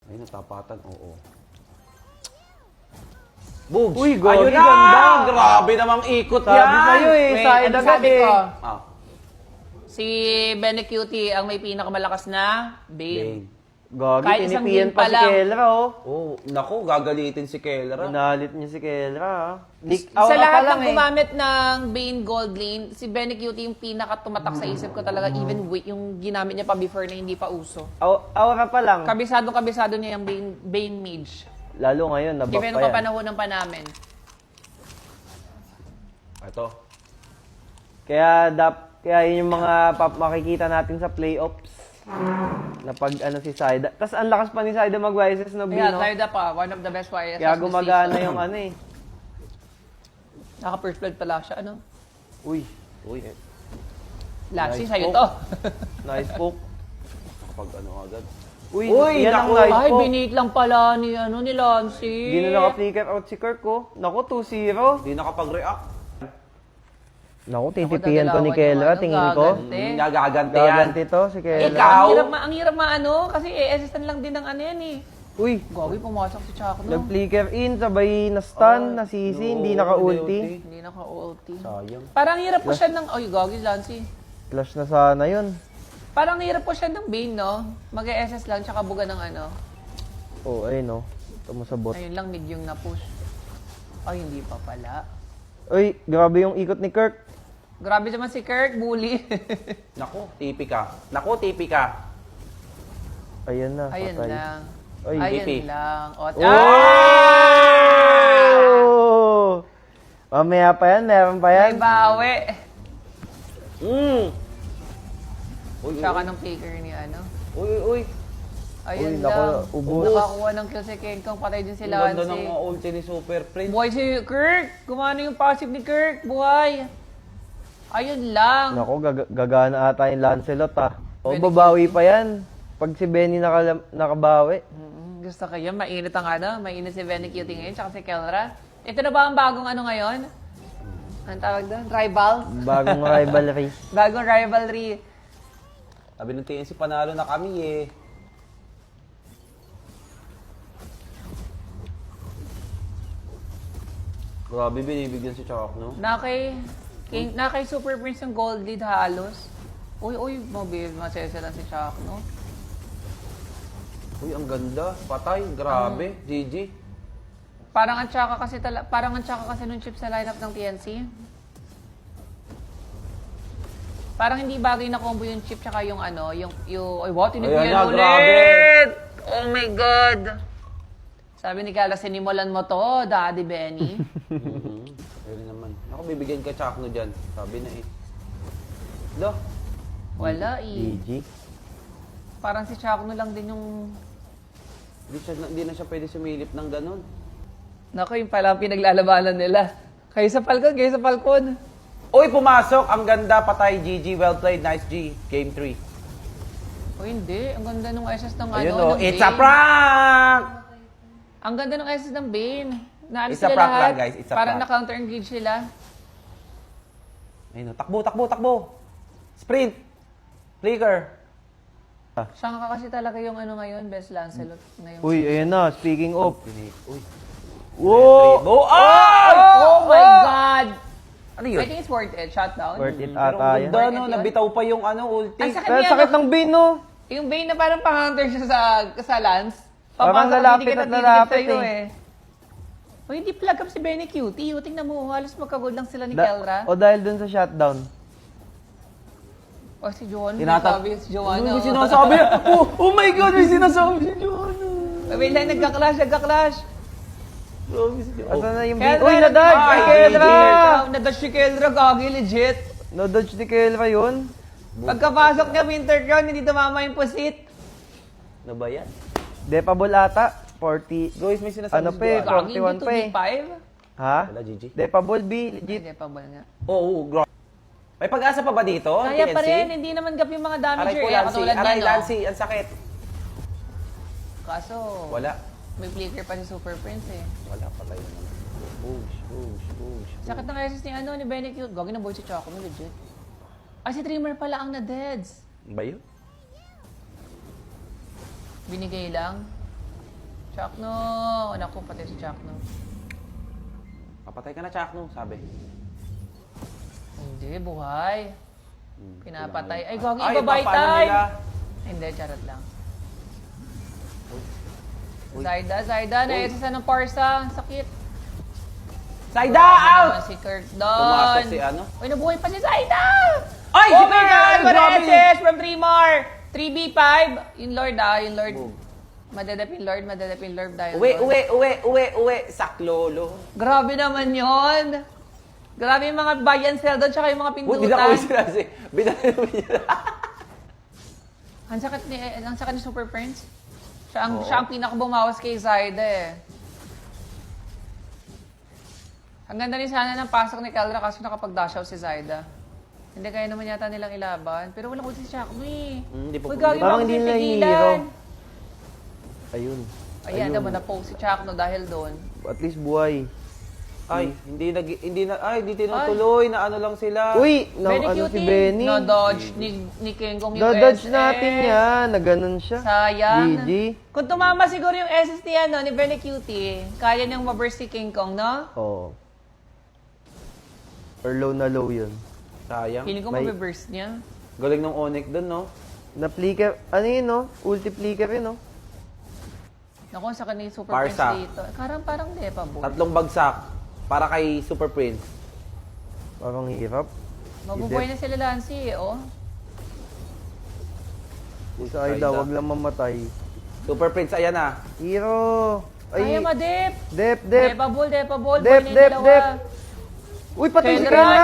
Ay, natapatan, oo. Boom! Uy, gogi, Ayun na! ganda! Grabe namang ikot Sabi yan! sa'yo eh, Wait, side ano agad sabi eh. ko? Ah, Si Benecutie ang may pinakamalakas na Bane. Bane. Gogi, Kahit isang tinipian game pa pa si lang. Kelra, oh. Oh, naku, gagalitin si Kelra. Inalit niya si Kelra, ah. Sa lahat ng eh. gumamit ng Bane Gold Lane, si Benecutie yung pinaka-tumatak sa isip ko talaga, even yung ginamit niya pa before na hindi pa uso. Aura pa lang. Kabisado niya yung Bane Mage. Lalo ngayon, nabuff Given pa pa yan. panahon ng panamin. Ito. Kaya yun yung mga makikita natin sa playoffs. Na pag ano si Saida. Tapos ang lakas pa ni Saida mag-Wises na Kaya Bino. Zarda pa, one of the best YSS Kaya this gumagana season. yung ano eh. Naka-first blood pala siya, ano? Uy, Uy, Laxi, Nice sa'yo poke. to. nice poke. kapag ano agad. Uy, Uy, yan ang naku. nice Ay, poke. binit lang pala ni Lancy. Hindi na naka-flicker out si Kirk, oh. Naku, 2-0. Hindi nakapag-react. Naku, titipian to ni dadalawan Kelra, yung tingin ko. gagante. Nagaganti yan. Gaganti to si Kelra. Ikaw? Ang hirap maano, kasi assistant lang din ng ano yan eh. Uy, Gogi, pumasok si Chaco, no? nag-flicker in, sabay na-stun, nasisi, hindi naka-ulti. Hindi naka-ulti. Sayang. Parang hirap po siya ng... Ay, Gogi, Lancy. Flash na sana yun. Parang hirap po siya ng Bane, no? Mag-SS lang, tsaka buga ng ano. Oh, ayun, no. Tumusabot. Ayun lang, mid yung na-push. Ay, hindi pa pala. Uy, grabe yung ikot ni Kirk. Grabe naman si Kirk, bully. Naku, tipi ka. Naku, tipi ka. Ayun na, Ayun patay. lang. Ay, Ayun BP. lang. O, Oh! Mamaya pa yan, meron pa yan. May bawi. Mm. Uy, uy, Tsaka ng faker ni ano. uy, uy, uy. Ayun Uy, naku, lang. ubos. Nakakuha ng kill si King Kong, patay din si Ang ganda Lancy. ng ulti ni Super Prince. Buhay si Kirk! Gumana yung passive ni Kirk! Buhay! Ayun lang. Naku, gagana ata yung Lancelot, ah. O, Benny babawi pa yan. Pag si Benny nakabawi. Gusto kayo, mainit ang ano, mainit si Benecutie ngayon, tsaka si Kelra. Ito na ba ang bagong ano ngayon? Anong tawag doon? Rival? Bagong rivalry. Bagong rivalry. Sabi ng TNC, panalo na kami eh. Grabe, binibigyan si Chok, no? Na kay Super Prince ng gold lead halos. Uy, masesa lang si Chuck, no? Uy, ang ganda. Patay. Grabe. GG. Parang ang tsaka kasi nung chip sa lineup ng TNC. Parang hindi bagay na combo yung chip tsaka yung ano, yung ay what, Ayan tinipian na, ulit! Oh my God! Sabi ni Kala, sinimulan mo to, Daddy Benny. Ayun naman. Ako, bibigyan ka Chok no dyan. Sabi na eh. Do. Wala eh. GG. Parang si Chakno lang din yung... Hindi na siya pwede sumilip ng ganun. Naku, yung pala ang pinaglalabanan nila. Kayo sa Falcon. Uy, pumasok. Ang ganda. Patay. GG. Well played. Nice G. Game 3. O hindi, ang ganda nung SS ng Ayun ano, o. ng It's a Bane. prank! Ang ganda ng SS ng Bane. Naalis It's a sila prank lahat. lang, guys. It's a Parang prank. na-counter-engage sila. Ayun o. Takbo. Sprint. Flicker. Siya nga kasi talaga yung ano ngayon, best Lancelot ngayon. Uy, ayun na. Speaking of. Uy. Whoa! Oh! Ay! Oh my God! Ano yun? I think it's worth it. Shutdown. Worth it Pero ata ang yan. ganda, Worth no? it yun. Nabitaw pa yung ano, ulti. Ang sakit Pero niya, sakit no? ng Bane, no? Yung Bane na parang pang-hunter siya sa Lance. Parang Papasok, lalapit didikit at didikit lalapit sa'yo eh. O hindi plug up si Benecutie. O tingnan mo, halos magkagod lang sila ni Kelra. O dahil dun sa shutdown. O si Joanna, Tinata- sabi si Joanna. May sinasabi. Oh my God, may sinasabi si Joanna. Wait lang, nagka-clash. Grabe si Joanna. Asan na yung Kelra, Bane? Uy, nadodge! Ay, Ay, Kelra! Nadodge si Kelra, gagi, legit. Nadodge ni Kelra yun. Pagkapasok niya, winter crown, hindi tumama yung pusit. Ano ba yan? Depable ata. 40. Guys, may sinasabi Ano si pa eh, Joanna. Gagi, 41 hindi pa eh. 2v5. Ha? Wala, GG. Depable B, legit. Hindi pa ba nga. Oo, grabe. May pag-asa pa ba dito? Kaya pa TNC? rin, hindi naman gap yung mga Aray damager ko, eh. Lancy. Katulad Aray, niya, no? Lancy. Ang sakit. Kaso, Wala. may flicker pa si Super Prince eh. Wala, patay naman. Push. Sakit ng SS ni ano, ni Benecutie. Gagi na boy si Choco mo, legit. Ay, si Dreamer pala ang na-deads. Ba yun? Binigay lang. Chakno! Naku, pati si Chakno. Papatay ka na, Chakno, sabi. Hindi, buhay. Pinapatay. Ay, gawang Ay, iba by paano time! nila? Hindi, charot lang. Zaida, naisisa ng Parsa. Ang sakit. Saida, Grabe out! naman si Kirk doon. Pumasok si ano? Uy, nabuhay pa si Zaida! Ay, Oh si my Kirk! God! Grabe! Pareses from 3 more! 3B5. Yung Lord yung Lord. Madadap yung Lord dahil Uwi, saklolo. Grabe naman yon. Grabe yung mga buy and sell doon, tsaka yung mga Buti na pindutan. uwi sila si... Binalo niya. Ang sakit ni Super Prince. Siya ang pinakabumawas kay Zaida eh. Ang ganda rin sana ng pasok ni Keldra kaso nakapag-dash out si Zaida. Hindi kaya naman yata nilang ilaban. Pero walang ulti si Chakno eh. Hindi po. Uy, gawin Parang mo hindi nila pigilan. hihiro. Ayun. Ayan naman na-post si Chakno dahil doon. At least buhay. Ay, hindi tinutuloy na ano lang sila. Uy, Very ano cute si Benny? No-dodge ni King Kong yung Dodge SS. natin yan. Na ganun siya. Sayang. GG. Kung tumama siguro yung SS ni Benny Cutie, kaya niyang maburst si King Kong, no? Oo. Or low na low yun. Sayang. Feeling ko May- mabiburst niya. Galing ng Onyx dun, no? Na-flicker, ano yun, no? Ulti-flicker yun, no? Naku, sa kanil Super Parsa. Prince dito. Parang Depa Boy. 3 bagsak. Para kay Super Prince. Parang hirap. Mabubuhay na sila Lancy, oh. Sa Aida, wag lang mamatay. Super Prince, ayan na. Hero! Ay, madip! Dep! Depa Ball. Dep, Boy dep, na yung dep. dalawa. Uy, patay si Kendra, Kendra!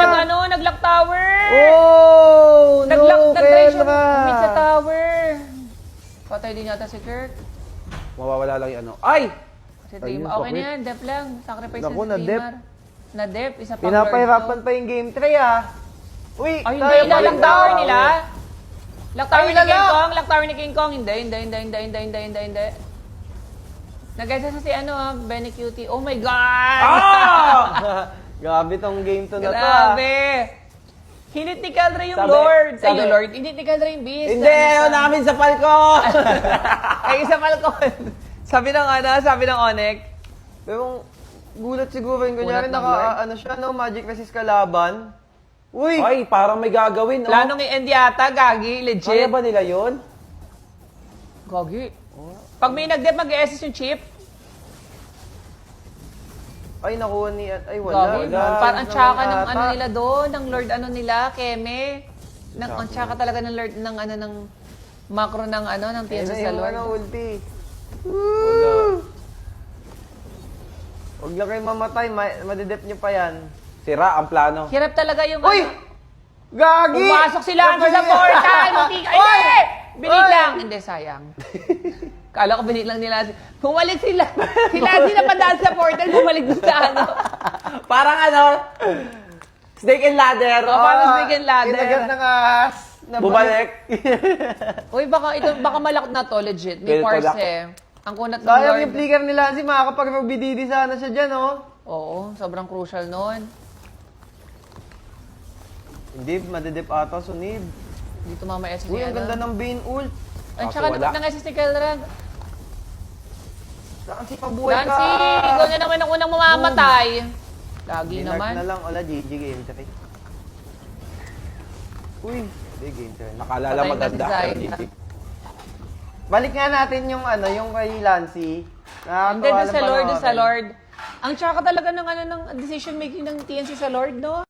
nag-lock tower! Oh! Nag-try siya Kendra! umit sa tower. Patay din yata si Kirk. Mawawala lang yung ano. Ay! Si Ayun, Dreamer. Okay na sakit. yan, dep lang. Sacrifice Naku, si na-dep. Dreamer. Na-dep, isa pang Pinapahirapan Lord pa yung game 3, ah. Uy, to. Ay, tayo hindi. pa rin Lock tower na. nila. Lock tower Ay, ni King lala! Kong. Lock tower ni King Kong. Hindi. Nag-gesa sa si Benny Cutie. Oh my God! Ah! Grabe tong game to na to, ah. Grabe! Hinit ni Keldra yung Sabi- Lord. Ay, sabi- yung Lord. Hinit ni Keldra yung Beast. Hindi, ayaw namin sa palko! Ay, isa Falcon. sabi ng Onyx. Pero gulat siguro yun. Kunyari Gulat ng Lord. ano siya, no? Magic resist kalaban. Uy! Ay, parang may gagawin, no? Planong i-end yata, Gagi. Kaya Legit. ba nila yun? Gagi. Pag may nag-dep, mag-SS yung chip. Ay, nakuha ni... Ay, wala. Gagi. wala. Parang ang tsaka ng Naman ano ata. nila doon, ng Lord ano nila, Keme. Ang tsaka talaga ng Lord, ng macro ng ng Ayun TNC na sa yung Lord. ulti. Wala. Huwag lang kayo mamatay. Madidep nyo pa yan. Sira ang plano. Hirap talaga yung Uy! Gagi! Pumasok sila sa portal! Muntik! Ay, hindi! Binit lang! Hindi, sayang. Kala ko binit lang nila. Bumalik sila. Sila hindi napadaan sa portal, bumalik doon sa Parang snake and ladder. Oh, parang snake and ladder. Kinagat ng ahas. Bumalik. Uy, baka malakot na to, legit. May Pwede parse pala. eh. Ang kunat ng Sayang Lord. yung flicker ni Lancy. Makakapag-BDD sana siya dyan, oh. Oo, sobrang crucial nun. Hindi, madidep ata. Sunid. Hindi tumama SS Uy, ang ganda ng Bane ult. Ang Kaso tsaka wala. ng SS ni Keldra. Lancy, pabuhay ka! Nancy, ikaw na naman ang unang mamamatay. Lagi Dinark naman. na lang. Wala, GG game 3. Uy, hindi game 3. Nakalala Patay na maganda. si Zaida. Balik nga natin yung yung kay Lancy. Hindi, doon sa Lord, Ang tsaka talaga ng decision making ng TNC sa Lord, no?